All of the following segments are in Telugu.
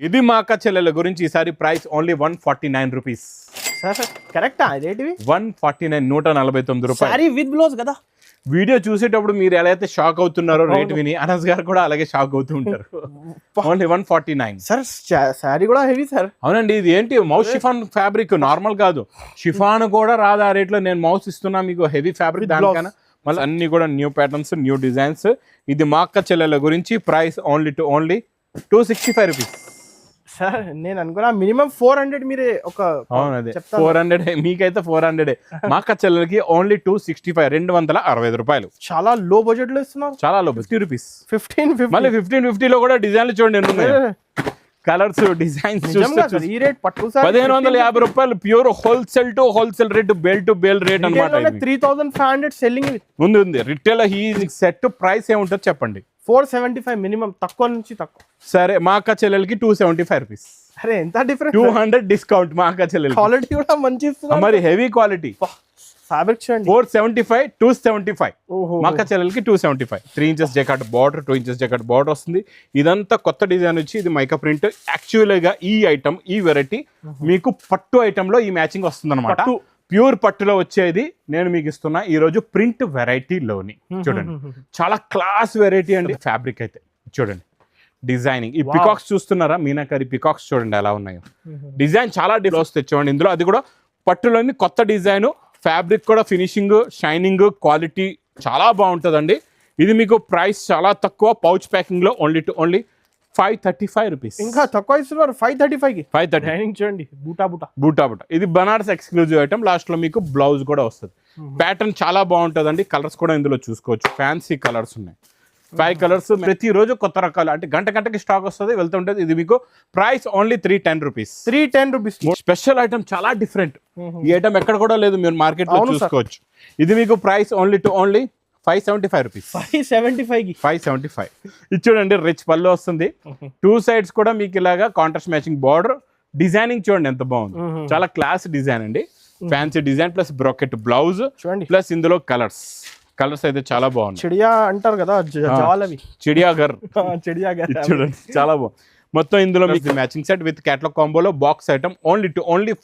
ఇది మా అక్క చెల్లెల గురించి ఈసారి ప్రైస్ ఓన్లీ 149 రూపీస్. సార్ కరెక్టా రేటివి? 149 149 రూపాయలు. సారీ విత్ బ్లౌజ్ కదా. వీడియో చూసేటప్పుడు మీరు ఎలా అయితే షాక్ అవుతున్నారో రేట్ విని అనస్ గారు కూడా అలాగే షాక్ అవుతూ ఉంటారు. ఓన్లీ 149. సార్ సారీ కూడా హెవీ సార్. అవునండి, ఇది ఏంటి మౌస్ షిఫాన్ ఫ్యాబ్రిక్, నార్మల్ కాదు. షిఫాన్ కూడా రాదు ఆ రేట్ లో. నేను మౌస్ ఇస్తున్నా మీకు హెవీ ఫ్యాబ్రిక్, దానికైనా మళ్ళీ అన్ని కూడా న్యూ ప్యాటర్న్స్, న్యూ డిజైన్స్. ఇది మా అక్క చెల్లెల గురించి ప్రైస్ ఓన్లీ 265 రూపీస్. సార్ నేను అనుకున్నా మినిమం 400 మీరే ఒక. అవునది 400, మీకైతే 400. మా అక్క చెల్లెలకి ఓన్లీ 265, 265 రూపాయలు. చాలా లో బడ్జెట్ లో ఇస్తున్నారు. చాలా లో, 50 రూపీస్. 1550. మళ్ళీ 1550 లో కూడా డిజైన్లు చూడండి ఎన్ని ఉన్నాయి. కలర్స్, డిజైన్స్ ఈ రేట్ పట్టు సార్ 1550 రూపాయలు. Pure wholesale to wholesale rate, bale to bale rate అనమాట. 3500 సెల్లింగ్ ఉంది. రిటైల్ ఈ సెట్ ప్రైస్ ఏముంటుంది చెప్పండి? 475 మినిమం, తక్కువ నుంచి తక్కువ. సరే, మా అక్క చెల్లెలకి 275 రూపీస్. అరే ఎంత డిఫరెన్స్. 200 డిస్కౌంట్ మా అక్క చెల్లెలకి. క్వాలిటీ కూడా మంచి ఇస్తున్నారు. మరి హెవీ క్వాలిటీ. ఫ్యాబ్రిక్ చూడండి. 475 275. మా అక్క చెల్లెలకి 275. 3 ఇంచెస్ జకాట్ బార్డర్, 2 ఇంచెస్ జకాట్ బార్డర్ వస్తుంది. ఇదంతా కొత్త డిజైన్ వచ్చి ఇది మైకా ప్రింట్. యాక్చువల్గా ఈ ఐటమ్, ఈ వెరైటీ మీకు పట్టు ఐటమ్ లో ఈ మ్యాచింగ్ వస్తుంది అనమాట. ప్యూర్ పట్టులో వచ్చేది నేను మీకు ఇస్తున్నా ఈ రోజు ప్రింట్ వెరైటీలోని. చూడండి, చాలా క్లాస్ వెరైటీ అండి. ఫ్యాబ్రిక్ అయితే చూడండి, డిజైనింగ్. ఈ పికాక్స్ చూస్తున్నారా, మీనాకరి పికాక్స్ చూడండి ఎలా ఉన్నాయో. డిజైన్ చాలా డిఫరెన్స్ తెచ్చామండి ఇందులో. అది కూడా పట్టులోని కొత్త డిజైన్. ఫ్యాబ్రిక్ కూడా ఫినిషింగ్, షైనింగ్, క్వాలిటీ చాలా బాగుంటుందండి. ఇది మీకు ప్రైస్ చాలా తక్కువ. పౌచ్ ప్యాకింగ్ లో ఓన్లీ 535 రూపీస్. ఇంకా తక్కువ ఇస్తున్నారు 535 కి. 530. చూడండి, బూటా. ఇది బనారస్ ఎక్స్క్లూజివ్ ఐటమ్. లాస్ట్ లో మీకు బ్లౌజ్ కూడా వస్తుంది. ప్యాటర్న్ చాలా బాగుంటుందండి. కలర్స్ కూడా ఇందులో చూసుకోవచ్చు. ఫ్యాన్సీ కలర్స్ ఉన్నాయి. 5 కలర్స్. ప్రతిరోజు కొత్త రకాలు, అంటే గంటకి స్టాక్ వస్తుంది, వెళ్తుంటది. ఇది మీకు price only 310 rupees. 310 rupees. Special item, చాలా డిఫరెంట్. ఈ ఐటమ్ ఎక్కడ కూడా లేదు, మీరు మార్కెట్ లో చూసుకోవచ్చు. ఇది మీకు ప్రైస్ ఓన్లీ 575 రూపీస్. 575. ఇది చూడండి, రిచ్ పళ్ళు వస్తుంది. 2 సైడ్స్ కూడా మీకు ఇలాగా కాంట్రాస్ట్ మ్యాచింగ్ బార్డర్. డిజైనింగ్ చూడండి ఎంత బాగుంది. చాలా క్లాస్ డిజైన్ అండి. Fancy design plus bracket blouse చూడండి. ప్లస్ ఇందులో కలర్స్ అయితే చాలా బాగుంది. చిడియా అంటారు కదా, జాలవి. చిడియాగర్. చూడండి చాలా బాగుంది. మొత్తం ఇందులో మీకు మ్యాచింగ్ సెట్ విత్ క్యాటలాగ్ కాంబోలో బాక్స్ ఐటమ్ ఓన్లీ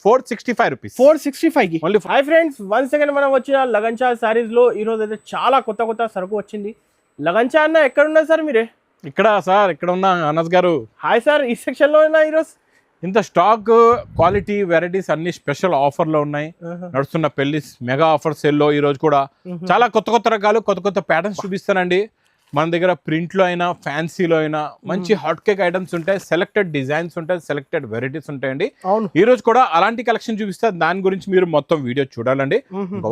465 రూపీస్. 465 కి. Only. Hi friends, one second మనం వచ్చిన లగంచా సారీస్ లో ఈ రోజు అయితే చాలా కొత్త సరుకు వచ్చింది. లగంచా అన్న ఎక్కడ ఉన్నారు సార్ మీరే? ఇక్కడ ఉన్న అనస్ గారు. హాయ్ సార్, ఈ సెక్షన్ లో ఉన్నా ఈరోజు. ఇంత స్టాక్, క్వాలిటీ, వెరైటీస్ అన్ని స్పెషల్ ఆఫర్ లో ఉన్నాయి. నడుస్తున్న పెళ్లి మెగా ఆఫర్ సేల్ లో ఈ రోజు కూడా చాలా కొత్త రకాలు, కొత్త ప్యాటర్న్స్ చూపిస్తానండి. మన దగ్గర ప్రింట్ లో అయినా, ఫ్యాన్సీలో అయినా మంచి హాట్ కేక్ ఐటమ్స్ ఉంటాయి. సెలెక్టెడ్ డిజైన్స్ ఉంటాయి, సెలెక్టెడ్ వెరైటీస్ ఉంటాయండి. ఈ రోజు కూడా అలాంటి కలెక్షన్ చూపిస్తే దాని గురించి మీరు మొత్తం వీడియో చూడాలండి.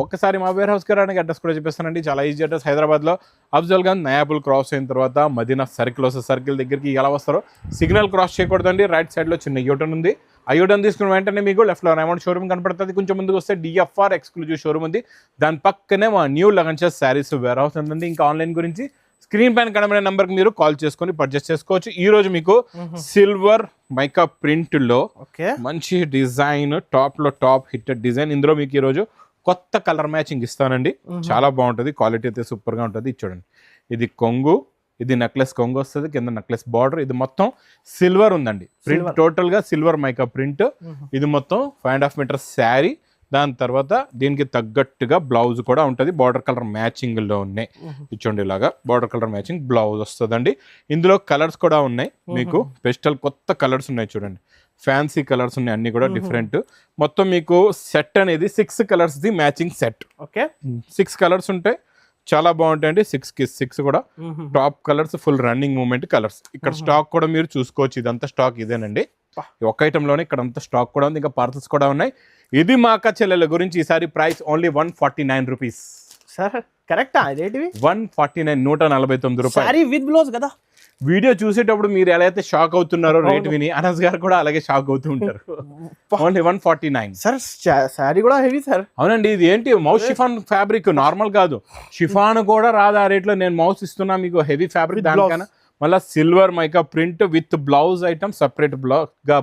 ఒక్కసారి మా వేర్ హౌస్ గారు అడ్రస్ కూడా చెప్పేస్తానండి. చాలా ఈజీ అడ్రస్. హైదరాబాద్ లో అఫ్జల్ గంజ్ నయాపుల్ క్రాస్ అయిన తర్వాత మదీనా సర్కిల్ దగ్గరికి ఎలా వస్తారో సిగ్నల్ క్రాస్ చేయకూడదండి. రైట్ సైడ్ లో చిన్న యూటర్న్ ఉంది. ఆ యూటర్న్ తీసుకున్న వెంటనే మీకు లెఫ్ట్ లో రైమండ్ షోరూమ్ కనపడుతుంది. కొంచెం ముందుకు వస్తే డిఎఫ్ఆర్ ఎక్స్క్లూజివ్ షోరూమ్ ఉంది. దాని పక్కనే మా న్యూ లగంచా శారీస్ వేర్ హౌస్ ఉంటుంది. ఇంకా ఆన్లైన్ గురించి స్క్రీన్ పైన కనబడే నెంబర్ కి మీరు కాల్ చేసుకొని పర్చేస్ చేసుకోవచ్చు. ఈ రోజు మీకు సిల్వర్ మైకా ప్రింట్ లో మంచి డిజైన్, టాప్ హిట్ డిజైన్. ఇందులో మీకు ఈ రోజు కొత్త కలర్ మ్యాచింగ్ ఇస్తానండి. చాలా బాగుంటుంది. క్వాలిటీ అయితే సూపర్ గా ఉంటుంది. చూడండి, ఇది కొంగు, ఇది నెక్లెస్ కొంగు వస్తుంది, కింద నెక్లెస్ బార్డర్. ఇది మొత్తం సిల్వర్ ఉందండి. ప్రింట్ టోటల్ గా సిల్వర్ మైకా ప్రింట్. ఇది మొత్తం 5.5 మీటర్ శారీ. దాని తర్వాత దీనికి తగ్గట్టుగా బ్లౌజ్ కూడా ఉంటుంది. బార్డర్ కలర్ మ్యాచింగ్ లో ఉన్నాయి. ఇచ్చోండి, ఇలాగా బార్డర్ కలర్ మ్యాచింగ్ బ్లౌజ్ వస్తుందండి. ఇందులో కలర్స్ కూడా ఉన్నాయి. మీకు పెస్టల్ కొత్త కలర్స్ ఉన్నాయి. చూడండి, ఫ్యాన్సీ కలర్స్ ఉన్నాయి, అన్ని కూడా డిఫరెంట్. మొత్తం మీకు సెట్ అనేది 6 colours the matching set. Okay, 6 colours ఉంటాయి. చాలా బాగుంటాయండి. 6 కి 6 కూడా top colours, full running moment colours. ఇక్కడ స్టాక్ కూడా మీరు చూసుకోవచ్చు. ఇదంతా స్టాక్ ఇదేనండి. ఒక ఐటమ్ లోనే ఇక్కడ అంతా స్టాక్ కూడా ఉంది. ఇంకా పార్సల్స్ కూడా ఉన్నాయి. ఇది మా అక్క చెల్లెల గురించి ఈసారి ప్రైస్ ఓన్లీ 149 రూపీస్. సార్ కరెక్టా రేటివి? 149 149 రూపాయలు. సారీ విత్ బ్లౌజ్ కదా. వీడియో చూసేటప్పుడు మీరు ఎలా అయితే షాక్ అవుతున్నారో రేట్ విని అనస్ గారు కూడా అలాగే షాక్ అవుతూ ఉంటారు. ఓన్లీ 149. సార్ సారీ కూడా హెవీ సార్. అవునండి, ఇది ఏంటి మౌస్ షిఫాన్ ఫ్యాబ్రిక్, నార్మల్ కాదు. షిఫాన్ కూడా రాదు ఆ రేట్ లో. నేను మౌస్ ఇస్తున్నా మీకు హెవీ ఫ్యాబ్రిక్, దానికైనా మళ్ళీ silver mica print with blouse item. Separate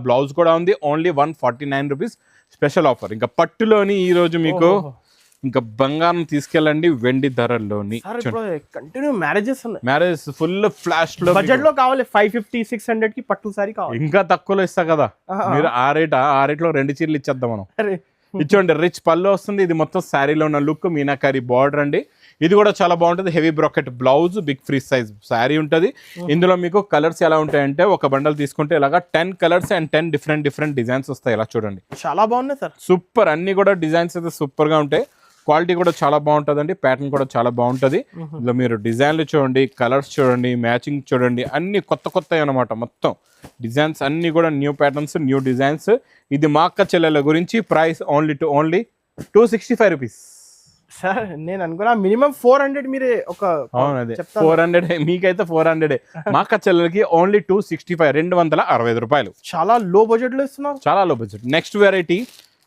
blouse కూడా ఉంది. Only 149 rupees special offer. ఇంకా పట్టులోని ఈ రోజు మీకు ఇంకా బంగారం తీసుకెళ్ళండి వెండి ధరల్లోని. సార్ ఇప్పుడు కంటిన్యూ మ్యారేజెస్ ఉన్నాయి, మ్యారేజ్ ఫుల్ ఫ్లాష్ లో బడ్జెట్ లో కావాలి 550-600 కి పట్టు సారీ కావాలి. ఇంకా తక్కువలో ఇస్తా కదా మీరు. ఆ రేట్ లో 2 చీరలు ఇచ్చేద్దాం మనం. అరే ఇచ్చోండి, రిచ్ పళ్ళు వస్తుంది. ఇది మొత్తం శారీలో ఉన్న లుక్, మీనాకారి బార్డర్ అండి. ఇది కూడా చాలా బాగుంటుంది. Heavy bracket blouse, big free size sari ఉంటుంది. ఇందులో మీకు కలర్స్ ఎలా ఉంటాయంటే ఒక బండల్ తీసుకుంటే ఇలాగా 10 కలర్స్ అండ్ 10 డిఫరెంట్ డిజైన్స్ వస్తాయి. ఇలా చూడండి, చాలా బాగున్నాయి సార్. సూపర్. అన్ని కూడా డిజైన్స్ అయితే సూపర్ గా ఉంటాయి. క్వాలిటీ కూడా చాలా బాగుంటుందండి. ప్యాటర్న్ కూడా చాలా బాగుంటుంది. ఇందులో మీరు డిజైన్లు చూడండి, కలర్స్ చూడండి, మ్యాచింగ్ చూడండి, అన్ని కొత్త అనమాట. మొత్తం డిజైన్స్ అన్ని కూడా న్యూ ప్యాటర్న్స్, న్యూ డిజైన్స్. ఇది మా అక్క చెల్లెల గురించి. Price only 265 rupees. సార్ నేను అనుకున్నా మినిమం 400 మీరే ఒక అవునది 400. మీకైతే 400. మా అక్క చెల్లెలకి ఓన్లీ 265, 265 రూపాయలు. చాలా లో బడ్జెట్ లో ఇస్తున్నారు. చాలా లో బడ్జెట్. నెక్స్ట్ వెరైటీ,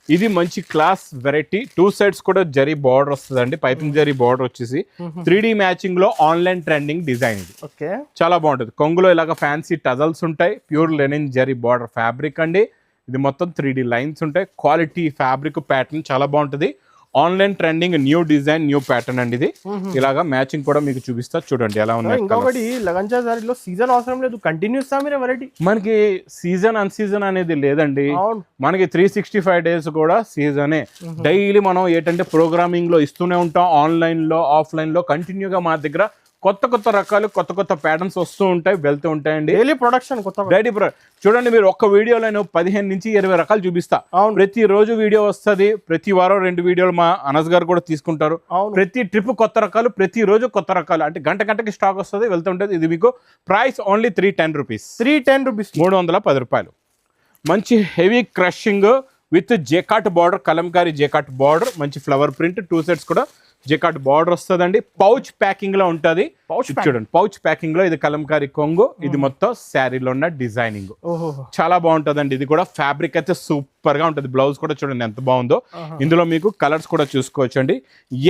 ఇది మంచి క్లాస్ వెరైటీ. 2 సైడ్స్ కూడా జరీ బార్డర్ వస్తుందండి. పైపింగ్ జరీ బార్డర్ వచ్చేసి 3D మ్యాచింగ్ లో ఆన్లైన్ ట్రెండింగ్ డిజైన్. ఇది ఓకే, చాలా బాగుంటుంది. కొంగులో ఇలాగ ఫ్యాన్సీ టజల్స్ ఉంటాయి. Pure linen zari border fabric అండి. ఇది మొత్తం 3D లైన్స్ ఉంటాయి. క్వాలిటీ ఫ్యాబ్రిక్ ప్యాటర్న్ చాలా బాగుంటుంది. Online trending new design, new pattern అండి. ఇది ఇలాగా మ్యాచింగ్ కూడా మీకు చూపిస్తా చూడండి ఎలా ఉన్నాయి. ఇంకొకటి లగంచా సారీలో సీజన్ అవసరం లేదు, కంటిన్యూస్ మీరే వెరైటీ. మనకి సీజన్ అన్ సీజన్ అనేది లేదండి. మనకి 365 డేస్ కూడా సీజనే. డైలీ మనం ఏంటంటే ప్రోగ్రామింగ్ లో ఇస్తూనే ఉంటాం. ఆన్లైన్ లో, ఆఫ్లైన్ లో కంటిన్యూగా మా దగ్గర కొత్త రకాలు, కొత్త ప్యాటర్న్స్ వస్తూ ఉంటాయి, వెళ్తూ ఉంటాయండి. డైలీ ప్రొడక్షన్ కొత్త డైలీ చూడండి, మీరు ఒక్క వీడియోలో 15 నుంచి 20 రకాలు చూపిస్తా. ప్రతి రోజు వీడియో వస్తుంది. ప్రతి వారం 2 వీడియోలు మా అనస్ గారు కూడా తీసుకుంటారు. ప్రతి ట్రిప్ కొత్త రకాలు, ప్రతి రోజు కొత్త రకాలు. అంటే గంటకి స్టాక్ వస్తుంది, వెళ్తుంటది. ఇది మీకు ప్రైస్ ఓన్లీ 310 రూపీస్. 310 రూపాయలు. మంచి heavy crushing with జేకాట్ border, Kalamkari జేకాట్ border, మంచి ఫ్లవర్ ప్రింట్. 2 సెట్స్ కూడా జేకాట్ బార్డర్ వస్తుందండి. పౌచ్ ప్యాకింగ్ లో ఉంటది. చూడండి, పౌచ్ ప్యాకింగ్ లో. ఇది కలంకారీ కొంగు. ఇది మొత్తం శారీలో ఉన్న డిజైనింగ్. చాలా బాగుంటదండి. ఇది కూడా ఫ్యాబ్రిక్ అయితే సూపర్ గా ఉంటది. బ్లౌజ్ కూడా చూడండి ఎంత బాగుందో. ఇందులో మీకు కలర్స్ కూడా చూసుకోవచ్చు అండి.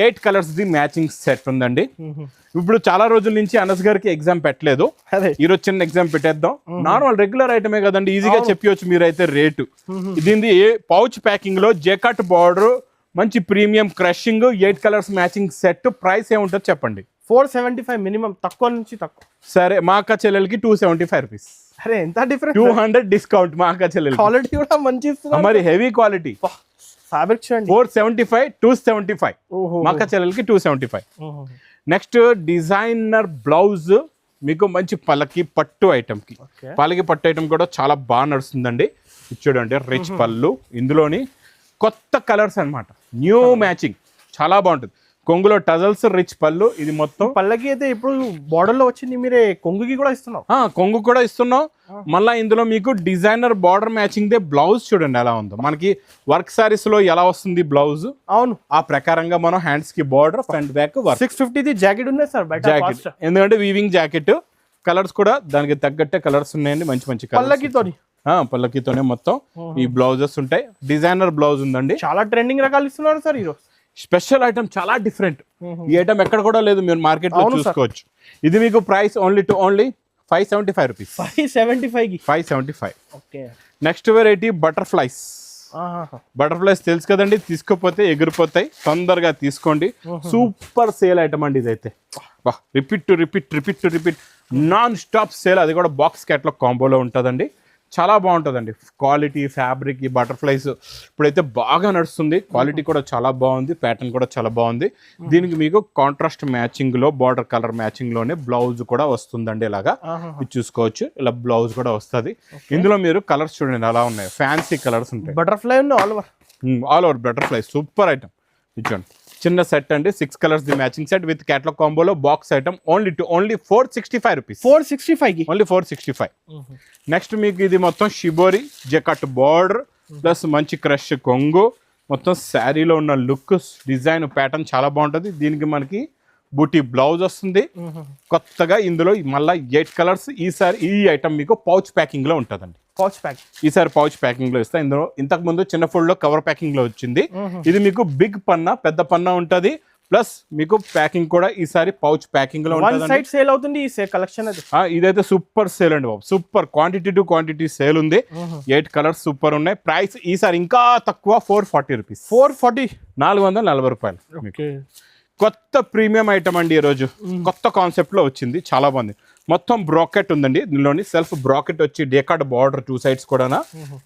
8 కలర్స్ ది మ్యాచింగ్ సెట్ ఉందండి. ఇప్పుడు చాలా రోజుల నుంచి అనస్ గారికి ఎగ్జామ్ పెట్టలేదు. ఈరోజు చిన్న ఎగ్జామ్ పెట్టేద్దాం. నార్మల్ రెగ్యులర్ ఐటమే కదండి, ఈజీగా చెప్పవచ్చు మీరైతే రేటు. ఇది పౌచ్ ప్యాకింగ్ లో జేకాట్ బార్డర్, మంచి premium crushing, 8 colours matching set. Price ఏముంటుంది చెప్పండి? 475 మినిమం, తక్కువ నుంచి తక్కువ. సరే, మా అక్క చెల్లెలకి 275 రూపీస్. అరే ఎంత డిఫరెంట్. 200 డిస్కౌంట్ మా అక్క చెల్లెలకి. క్వాలిటీ కూడా మంచి ఇస్తున్నారు. మరి హెవీ క్వాలిటీ ఫ్యాబ్రిక్ చూడండి. 475, 275. మా అక్క చెల్లెలకి 275. నెక్స్ట్ డిజైనర్ బ్లౌజ్, మీకు మంచి పల్లకి పట్టు ఐటమ్ కి. పల్లకి పట్టు ఐటమ్ కూడా చాలా బాగా నడుస్తుందండి. చూడండి, రిచ్ పళ్ళు. ఇందులోని కొత్త కలర్స్ అన్నమాట, న్యూ మ్యాచింగ్, చాలా బాగుంటుంది. కొంగులో టజల్స్, రిచ్ పళ్ళు. ఇది మొత్తం పళ్ళకి అయితే ఇప్పుడు బార్డర్ లో వచ్చింది. మీరే కొంగుకి కూడా ఇస్తున్నాం. కొంగు కూడా ఇస్తున్నాం. మళ్ళీ ఇందులో మీకు designer border matching they blouse చూడండి ఎలా ఉందో. మనకి వర్క్ సారీస్ లో ఎలా వస్తుంది బ్లౌజ్, అవును, ఆ ప్రకారంగా మనం హ్యాండ్స్ కి బార్డర్, ఫ్రంట్ బ్యాక్. 650 జాకెట్ ఉంది సార్ బయట. జాకెట్ ఎందుకంటే వీవింగ్ జాకెట్. కలర్స్ కూడా దానికి తగ్గట్టే కలర్స్ ఉన్నాయండి, మంచి కలర్స్. పల్లకితోనే మొత్తం ఈ బ్లౌజెస్ ఉంటాయి. డిజైనర్ బ్లౌజ్ ఉందండి. చాలా ట్రెండింగ్ రకాలు ఇస్తున్నారు సార్ ఈరోజు. స్పెషల్ ఐటమ్, చాలా డిఫరెంట్. ఈ ఐటమ్ ఎక్కడ కూడా లేదు, మీరు మార్కెట్ లో చూసుకోవచ్చు. ఇది మీకు price only 575 rupees. 575. Next variety butterflies. Butterflies తెలుసు కదండి, తీసుకోపోతే ఎగిరిపోతాయి. తొందరగా తీసుకోండి. సూపర్ సేల్ ఐటమ్ అండి ఇదైతే. Repeat non stop sale. అది కూడా బాక్స్ క్యాట్లాగ్ కాంబోలో ఉంటుందండి. చాలా బాగుంటుందండి. క్వాలిటీ ఫ్యాబ్రిక్, ఈ బటర్ఫ్లైస్ ఇప్పుడైతే బాగా నడుస్తుంది. క్వాలిటీ కూడా చాలా బాగుంది, ప్యాటర్న్ కూడా చాలా బాగుంది. దీనికి మీకు కాంట్రాస్ట్ మ్యాచింగ్ లో, బార్డర్ కలర్ మ్యాచింగ్ లోనే బ్లౌజ్ కూడా వస్తుందండి. ఇలాగా ఇది చూసుకోవచ్చు, ఇలా బ్లౌజ్ కూడా వస్తుంది. ఇందులో మీరు కలర్స్ చూడండి ఎలా ఉన్నాయి, ఫ్యాన్సీ కలర్స్ ఉంటాయి. Butterfly all over butterfly, super item. ఇచ్చండి, చిన్న సెట్ అండి. 6 colours the matching set with catalogue కాంబోలో box item. Only 465 rupees. 465 only 465. Next మీకు ఇది మొత్తం షిబోరి జెకట్ బార్డర్ ప్లస్ మంచి క్రష్ కొంగు. మొత్తం శారీలో ఉన్న లుక్, డిజైన్, ప్యాటర్న్ చాలా బాగుంటుంది. దీనికి మనకి బూటీ బ్లౌజ్ వస్తుంది. కొత్తగా ఇందులో మళ్ళీ 8 కలర్స్. ఈసారి ఈ ఐటమ్ మీకు పౌచ్ ప్యాకింగ్ లో ఉంటుందండి. ఈసారి పౌచ్ ప్యాకింగ్ లో ఇస్తా. ఇందులో ఇంతకు ముందు చిన్న ఫుల్ లో కవర్ ప్యాకింగ్ లో వచ్చింది. ఇది మీకు బిగ్ పన్నా, పెద్ద పన్నా ఉంటది. ప్లస్ మీకు ప్యాకింగ్ కూడా ఈసారి పౌచ్ ప్యాకింగ్ లో వన్ ఉంటుంది. సైడ్ సేల్ అవుతుంది ఈ కలెక్షన్ అది. ఇదైతే సూపర్ సేల్ అండి బాబు, super quantity to quantity sale ఉంది. 8 కలర్స్ సూపర్ ఉన్నాయి. ప్రైస్ ఈసారి ఇంకా తక్కువ, 440 రూపీస్. 440, 440 రూపాయలు. కొత్త ప్రీమియం ఐటమ్ అండి ఈరోజు, కొత్త కాన్సెప్ట్ లో వచ్చింది, చాలా బాగుంది. మొత్తం బ్రాకెట్ ఉందండి, దీనిలోని సెల్ఫ్ బ్రాకెట్ వచ్చి డేకార్డ్ బార్డర్ 2 సైడ్స్ కూడా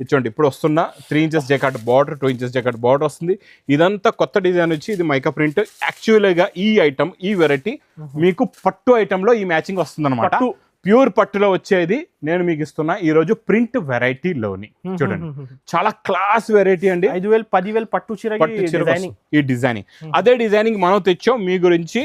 ఇచ్చండి. ఇప్పుడు వస్తున్న 3 ఇంచెస్ డేకార్డ్ బార్డర్, 2 ఇంచెస్ డేకార్డ్ బార్డర్ వస్తుంది. ఇదంతా కొత్త డిజైన్ వచ్చి ఇది మైకా ప్రింట్. యాక్చువల్గా ఈ ఐటమ్, ఈ వెరైటీ మీకు పట్టు ఐటమ్ లో ఈ మ్యాచింగ్ వస్తుంది అనమాట. ప్యూర్ పట్టులో వచ్చేది నేను మీకు ఇస్తున్నా ఈ రోజు ప్రింట్ వెరైటీలోని. చూడండి చాలా క్లాస్ వెరైటీ అండి. 5,000 10,000 పట్టు చీర ఈ డిజైనింగ్. అదే డిజైనింగ్ మనం తెచ్చాం మీ గురించి.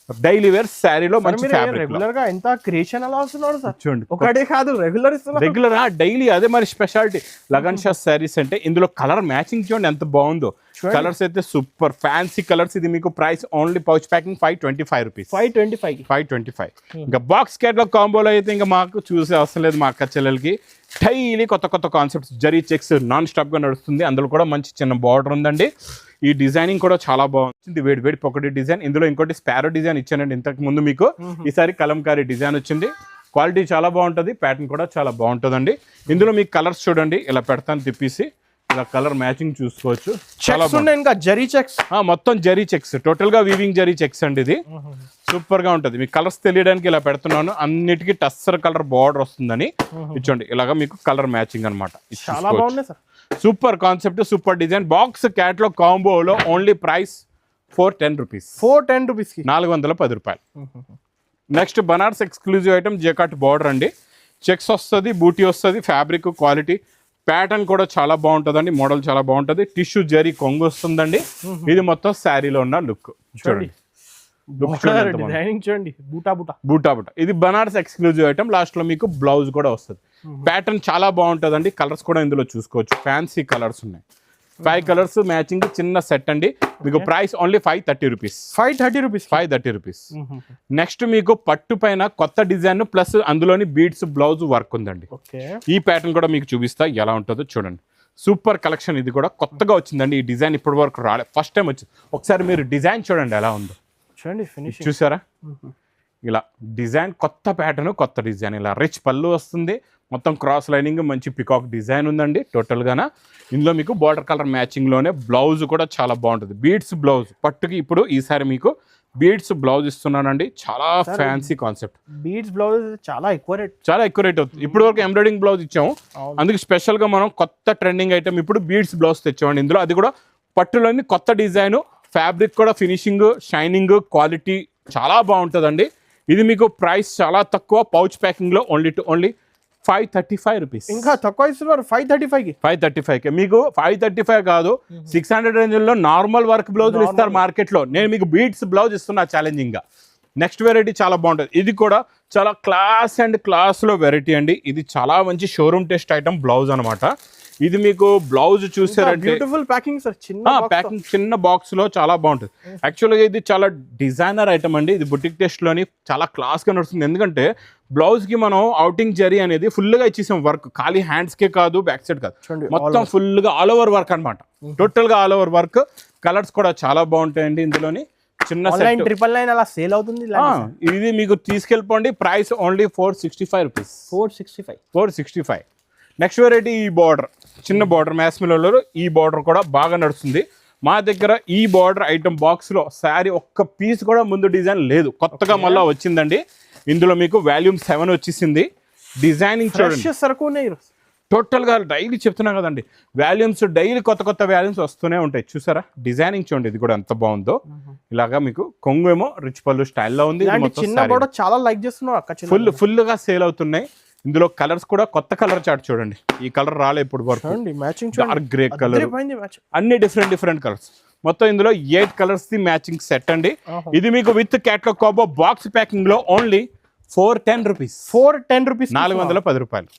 డైలీ వేర్ శారీలో మంచి ఫ్యాబ్రిక్. రెగ్యులర్ గా ఎంత క్రియేషన్ అలా వస్తున్నాడు సార్, చూడండి ఒకటే కాదు రెగ్యులర్ ఇస్తున్నారు. రెగ్యులర్ డైలీ, అదే మరి స్పెషాలిటీ. లగన్ షా శారీస్ అంటే ఇందులో కలర్ మ్యాచింగ్ చూడండి ఎంత బాగుందో. కలర్స్ అయితే సూపర్ ఫ్యాన్సీ కలర్స్. ఇది మీకు price only pouch packing 525 rupees. 525. ఇంకా బాక్స్ కేటలాగ్ కాంబోలో అయితే ఇంకా మాకు చూసే అవసరం లేదు. మా అక్క చెల్లెలకి డైలీ కొత్త కొత్త concepts, zari checks non stop గా నడుస్తుంది. అందులో కూడా మంచి చిన్న బార్డర్ ఉందండి. ఈ డిజైనింగ్ కూడా చాలా బాగుంది. వేడి వేడి పొకటి డిజైన్. ఇందులో ఇంకోటి స్పారో డిజైన్ ఇచ్చానండి ఇంతకు ముందు మీకు. ఈసారి కలంకారీ డిజైన్ వచ్చింది. క్వాలిటీ చాలా బాగుంటుంది, ప్యాటర్న్ కూడా చాలా బాగుంటుందండి. ఇందులో మీకు కలర్స్ చూడండి, ఇలా పెడతాను తిప్పేసి, ఇలా కలర్ మ్యాచింగ్ చూసుకోవచ్చు. చాలా ఇంకా జరీ చెక్స్, మొత్తం జరీ చెక్స్, టోటల్ గా వీవింగ్ జరీ చెక్స్ అండి. ఇది సూపర్ గా ఉంటుంది. మీకు కలర్స్ తెలియడానికి ఇలా పెడుతున్నాను. అన్నిటికీ టస్సర్ కలర్ బార్డర్ వస్తుందని ఇచ్చోండి. ఇలాగా మీకు కలర్ మ్యాచింగ్ అనమాట. చాలా బాగుంది sir, super concept, super design. Box catalogue కాంబోలో ఓన్లీ ప్రైస్ 410 రూపీస్. 410 రూపాయలు. Next Banaras exclusive item jacquard border అండి. చెక్స్ వస్తుంది, బూటీ వస్తుంది, ఫ్యాబ్రిక్ క్వాలిటీ, ప్యాటర్న్ కూడా చాలా బాగుంటుందండి. మోడల్ చాలా బాగుంటుంది. టిష్యూ జరీ కొంగు వస్తుందండి. ఇది మొత్తం శారీలో ఉన్న లుక్ చూడండి. చూడండి బూటా బూటా. ఇది బనారస్ ఎక్స్క్లూజివ్ ఐటమ్. లాస్ట్ లో మీకు బ్లౌజ్ కూడా వస్తుంది. ప్యాటర్న్ చాలా బాగుంటుందండి. కలర్స్ కూడా ఇందులో చూసుకోవచ్చు, ఫ్యాన్సీ కలర్స్ ఉన్నాయి. 5 కలర్స్ మ్యాచింగ్ చిన్న సెట్ అండి. మీకు price only 530 rupees. 530 rupees. Next మీకు పట్టు పైన కొత్త డిజైన్ ప్లస్ అందులోని బీడ్స్ బ్లౌజ్ వర్క్ ఉందండి. ఈ ప్యాటర్న్ కూడా మీకు చూపిస్తా ఎలా ఉంటుందో చూడండి. Super collection. ఇది కూడా కొత్తగా వచ్చిందండి. ఈ డిజైన్ ఇప్పటి వరకు రాలేదు, ఫస్ట్ టైం వచ్చింది. ఒకసారి మీరు డిజైన్ చూడండి ఎలా ఉందో. చూసారా, ఇలా డిజైన్ కొత్త ప్యాటర్న్, కొత్త డిజైన్. ఇలా రిచ్ పళ్ళు వస్తుంది, మొత్తం క్రాస్ లైనింగ్, మంచి పికాక్ డిజైన్ ఉందండి టోటల్ గాన. ఇందులో మీకు బార్డర్ కలర్ మ్యాచింగ్ లోనే బ్లౌజ్ కూడా చాలా బాగుంటుంది. బీడ్స్ బ్లౌజ్ పట్టుకి ఇప్పుడు ఈసారి మీకు బీడ్స్ బ్లౌజ్ ఇస్తున్నానండి. చాలా ఫ్యాన్సీ కాన్సెప్ట్. బీడ్స్ బ్లౌజ్ చాలా ఎక్కువ రేట్ అవుతుంది. ఇప్పుడు వరకు ఎంబ్రాయిడింగ్ బ్లౌజ్ ఇచ్చాము, అందుకు స్పెషల్ గా మనం కొత్త ట్రెండింగ్ ఐటమ్ ఇప్పుడు బీడ్స్ బ్లౌజ్ తెచ్చామండి. ఇందులో అది కూడా పట్టులోని కొత్త డిజైన్, ఫ్యాబ్రిక్ కూడా ఫినిషింగ్, షైనింగ్, క్వాలిటీ చాలా బాగుంటుందండి. ఇది మీకు ప్రైస్ చాలా తక్కువ, పౌచ్ ప్యాకింగ్ లో ఓన్లీ 535 రూపీస్. ఇంకా తక్కువ ఇస్తున్నారు 535కి. మీకు 535 కాదు, 600 రేంజ్ లో నార్మల్ వర్క్ బ్లౌజ్ ఇస్తారు మార్కెట్ లో. నేను మీకు బీడ్స్ బ్లౌజ్ ఇస్తున్నా ఛాలెంజింగ్ గా. నెక్స్ట్ వెరైటీ చాలా బాగుంటుంది. ఇది కూడా చాలా క్లాస్ లో వెరైటీ అండి. ఇది చాలా మంచి షోరూమ్ టెస్ట్ ఐటమ్ బ్లౌజ్ అనమాట. ఇది మీకు బ్లౌజ్ చూసారంటే బ్యూటిఫుల్ ప్యాకింగ్ సార్, ప్యాకింగ్ చిన్న బాక్స్ లో చాలా బాగుంటుంది. యాక్చువల్గా ఇది చాలా డిజైనర్ ఐటమ్ అండి. ఇది బుటిక్ టెస్ట్ లోని చాలా క్లాస్ గా నడుస్తుంది. ఎందుకంటే బ్లౌజ్ కి మనం అవుటింగ్ జరీ అనేది ఫుల్ గా ఇచ్చేసాం. వర్క్ ఖాళీ హ్యాండ్స్ కే కాదు, బ్యాక్ సైడ్ కాదు, మొత్తం ఫుల్ గా ఆల్ ఓవర్ వర్క్ అనమాట. టోటల్ గా ఆల్ ఓవర్ వర్క్. కలర్స్ కూడా చాలా బాగుంటాయండి. ఇందులోని చిన్న 999 అలా సేల్ అవుతుంది. ఇది మీకు తీసుకెళ్ళిపోండి. Price only 465 rupees. 465. Next variety ఈ బార్డర్, చిన్న బార్డర్ మ్యాస్మిలో ఈ బార్డర్ కూడా బాగా నడుస్తుంది. మా దగ్గర ఈ బార్డర్ ఐటమ్ బాక్స్ లో శారీ ఒక్క పీస్ కూడా ముందు డిజైన్ లేదు, కొత్తగా మళ్ళీ వచ్చిందండి. ఇందులో మీకు వాల్యూమ్ 7 వచ్చేసింది. డిజైనింగ్ చూడండి, టోటల్ గా డైలీ చెప్తున్నా కదండి, వాల్యూమ్స్ డైలీ కొత్త వాల్యూమ్స్ వస్తూనే ఉంటాయి. చూసారా డిజైనింగ్ చూడండి, ఇది కూడా ఎంత బాగుందో. ఇలాగా మీకు కొంగు ఏమో రిచ్ పళ్ళు స్టైల్లో ఉంది. చాలా లైక్ చేస్తున్నారు, ఫుల్ గా సేల్ అవుతున్నాయి. ఇందులో కలర్స్ కూడా కొత్త కలర్ చార్ట్ చూడండి. ఈ కలర్ రాలే ఇప్పుడు వరకు. డార్క్ గ్రే కలర్, అన్ని డిఫరెంట్ కలర్స్. మొత్తం ఇందులో 8 కలర్స్ ది మ్యాచింగ్ సెట్ అండి. ఇది మీకు with catalogue combo box packing లో ఓన్లీ 410 రూపీస్. 410 రూపాయలు.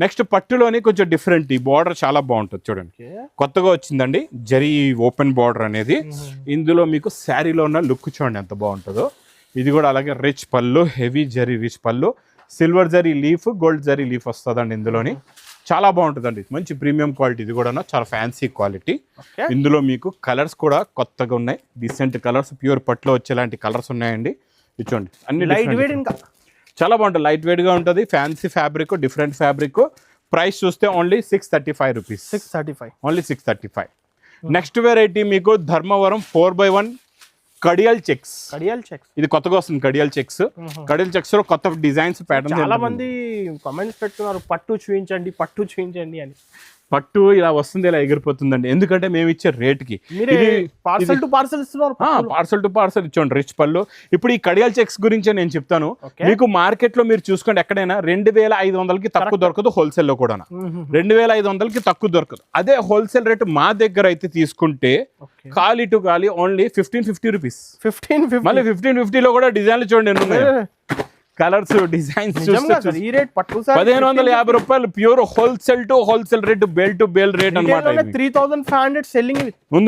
నెక్స్ట్ పట్టులోని కొంచెం డిఫరెంట్. ఈ బార్డర్ చాలా బాగుంటుంది చూడండి, కొత్తగా వచ్చిందండి జరీ ఓపెన్ బార్డర్ అనేది. ఇందులో మీకు శారీలో ఉన్న లుక్ చూడండి ఎంత బాగుంటుందో. ఇది కూడా అలాగే రిచ్ పళ్ళు, హెవీ జరీ రిచ్ పళ్ళు, silver zari leaf, gold zari leaf వస్తుందండి ఇందులోని. చాలా బాగుంటుందండి, మంచి ప్రీమియం క్వాలిటీ. ఇది కూడా చాలా ఫ్యాన్సీ క్వాలిటీ. ఓకే ఇందులో మీకు కలర్స్ కూడా కొత్తగా ఉన్నాయి, డీసెంట్ కలర్స్, ప్యూర్ పట్టులో వచ్చేలాంటి కలర్స్ ఉన్నాయండి. ఇది చూడండి, అన్ని లైట్ different వెయిట్ ఇంకా చాలా బాగుంటుంది, లైట్ వెయిట్ గా ఉంటుంది, fancy fabric, different fabric. Price చూస్తే only 635 rupees, 635 only 635. Next variety మీకు ధర్మవరం 4x1 కడియల్ చెక్స్. కడియాల్ చెక్స్ ఇది కొత్తగా వస్తుంది కడియల్ చెక్స్. కడియల్ చెక్స్ లో కొత్త డిజైన్స్ ప్యాటర్న్. చాలా మంది కామెంట్స్ పెడుతున్నారు పట్టు చూపించండి పట్టు చూపించండి అని. పట్టు ఇలా వస్తుంది, ఇలా ఎగిరిపోతుందండి, ఎందుకంటే మేము ఇచ్చే రేట్కి. మీరే పార్సల్ టు పార్సల్ ఇస్తున్నారు. పార్సల్ టు పార్సల్ ఇచ్చోండి రిచ్ పళ్ళు. ఇప్పుడు ఈ కడియాల్ చెక్స్ గురించి నేను చెప్తాను. Okay. మీకు మార్కెట్ లో మీరు చూసుకోండి, ఎక్కడైనా 2500కి తక్కువ దొరకదు, హోల్సేల్ లో కూడా 2500కి తక్కువ దొరకదు. అదే హోల్సేల్ రేట్ మా దగ్గర అయితే తీసుకుంటే ఖాళీ టు ఖాళీ ఓన్లీ 1550 రూపీస్. 1550 మళ్ళీ 1550 లో కూడా డిజైన్లు చూడండి ఎన్ని ఉన్నాయో. కలర్స్, డిజైన్స్ చూస్తే ఈ రేట్ పట్టు సార్ 1550 రూపాయలు pure wholesale to wholesale rate, bale to bale rate అనమాట. 3500 సెల్లింగ్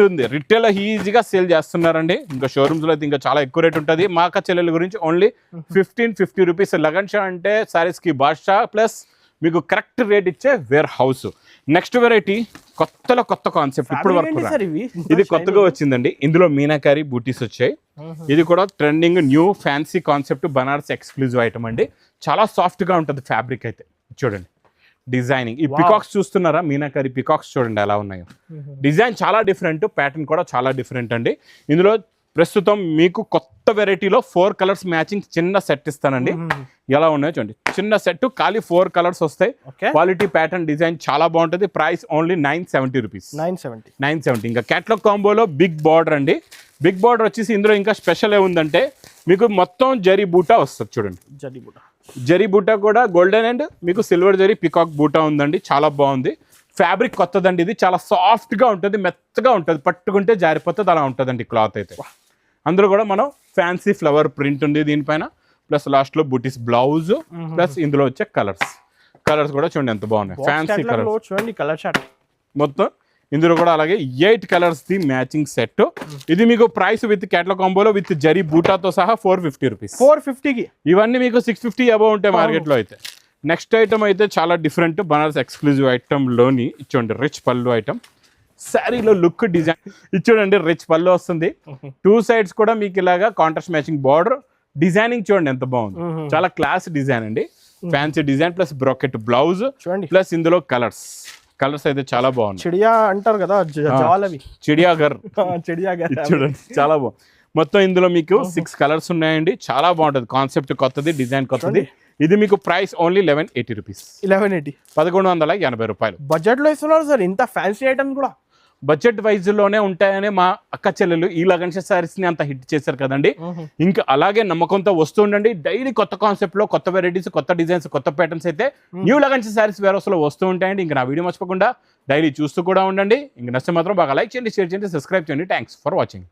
ఉంది రిటైల్ ఈజీగా సేల్ చేస్తున్నారండి. ఇంకా షోరూమ్స్ లో అయితే ఇంకా చాలా ఎక్కువ రేట్ ఉంటుంది. మా అక్క చెల్లెల గురించి ఓన్లీ 1550 రూపీస్. లగన్ షా అంటే సారీస్ కి బాద్షా ప్లస్ మీకు కరెక్ట్ రేట్ ఇచ్చే వేర్ హౌస్. నెక్స్ట్ వెరైటీ కొత్త కాన్సెప్ట్ ఇప్పుడు వరకు ఇది కొత్తగా వచ్చిందండి. ఇందులో మీనాకారి బూటీస్ వచ్చాయి. ఇది కూడా trending new fancy concept, Banaras exclusive item అండి. చాలా సాఫ్ట్ గా ఉంటుంది ఫ్యాబ్రిక్ అయితే. చూడండి డిజైనింగ్, ఈ పికాక్స్ చూస్తున్నారా, మీనాకారి పికాక్స్ చూడండి ఎలా ఉన్నాయో. డిజైన్ చాలా డిఫరెంట్, ప్యాటర్న్ కూడా చాలా డిఫరెంట్ అండి. ఇందులో ప్రస్తుతం మీకు కొత్త వెరైటీలో 4 కలర్స్ మ్యాచింగ్ చిన్న సెట్ ఇస్తానండి. ఎలా ఉన్నాయో చూడండి, చిన్న సెట్ ఖాళీ 4 కలర్స్ వస్తాయి. క్వాలిటీ, ప్యాటర్న్, డిజైన్ చాలా బాగుంటుంది. Price only 970 rupees, 970. ఇంకా క్యాటలాగ్ కాంబోలో బిగ్ బార్డర్ అండి. బిగ్ బార్డర్ వచ్చేసి ఇందులో ఇంకా స్పెషల్ ఏముందంటే మీకు మొత్తం జరీ బూటా వస్తుంది. చూడండి జరీ బూటా కూడా గోల్డెన్ అండ్ మీకు సిల్వర్ జరీ పికాక్ బూటా ఉందండి. చాలా బాగుంది. ఫ్యాబ్రిక్ కొత్తదండి, ఇది చాలా సాఫ్ట్ గా ఉంటుంది, మెత్తగా ఉంటుంది, పట్టుకుంటే జారిపోతుంది, అలా ఉంటుందండి క్లాత్ అయితే. అందులో కూడా మనం ఫ్యాన్సీ ఫ్లవర్ ప్రింట్ ఉంది దీనిపైన, ప్లస్ లాస్ట్ లో బూటీస్ బ్లౌజ్, ప్లస్ ఇందులో వచ్చే కలర్స్ కూడా చూడండి ఎంత బాగున్నాయి, ఫ్యాన్సీ కలర్ చూడండి. కలర్ షార్ట్ మొత్తం ఇందులో కూడా అలాగే 8 కలర్స్ ది మ్యాచింగ్ సెట్. ఇది మీకు ప్రైస్ విత్ క్యాటలాగ్ కాంబోలో విత్ జరీ బూటాతో సహా 450 రూపీస్. 450కి ఇవన్నీ మీకు 650 అబౌవ్ ఉంటాయి మార్కెట్ లో అయితే. నెక్స్ట్ ఐటమ్ అయితే చాలా డిఫరెంట్, బనారస్ ఎక్స్క్లూజివ్ ఐటమ్ లోని ఇచ్చోండి రిచ్ పళ్ళు ఐటమ్. శారీలో లుక్ డిజైన్ ఇచ్చోండి, రిచ్ పళ్ళు వస్తుంది. 2 సైడ్స్ కూడా మీకు ఇలాగా కాంట్రాస్ట్ మ్యాచింగ్ బార్డర్. డిజైనింగ్ చూడండి ఎంత బాగుంది, చాలా క్లాస్ డిజైన్ అండి. Fancy design plus bracket blouse చూడండి, ప్లస్ ఇందులో కలర్స్ అయితే చాలా బాగుంది. చిడియా అంటారు కదా, చిడియాగర్ చిడియాగర్ చూడండి చాలా బాగుంది. మొత్తం ఇందులో మీకు 6 కలర్స్ ఉన్నాయండి. చాలా బాగుంటుంది, కాన్సెప్ట్ కొత్తది, డిజైన్ కొత్తది. ఇది మీకు ప్రైస్ ఓన్లీ 1180 రూపీస్, 1180 రూపాయలు. బడ్జెట్ లో ఇస్తున్నారు సార్ ఇంత ఫ్యాన్సీ ఐటమ్స్ కూడా. బడ్జెట్ వైజ్ లోనే ఉంటాయని మా అక్క చెల్లెలు ఈ లగన్ సారీస్ ని అంత హిట్ చేశారు కదండి. ఇంకా అలాగే నమ్మకంతో వస్తూ ఉండండి. డైలీ కొత్త కాన్సెప్ట్ లో కొత్త వెరైటీస్, కొత్త డిజైన్స్, కొత్త ప్యాటర్న్స్ అయితే new Lagan Sarees warehouse లో వస్తూ ఉంటాయండి. ఇంకా నా వీడియో మర్చిపోకుండా డైలీ చూస్తూ కూడా ఉండండి. ఇంకా నచ్చితే మాత్రం బాగా లైక్ చేయండి, షేర్ చేయండి, సబ్స్క్రైబ్ చేయండి. Thanks for watching.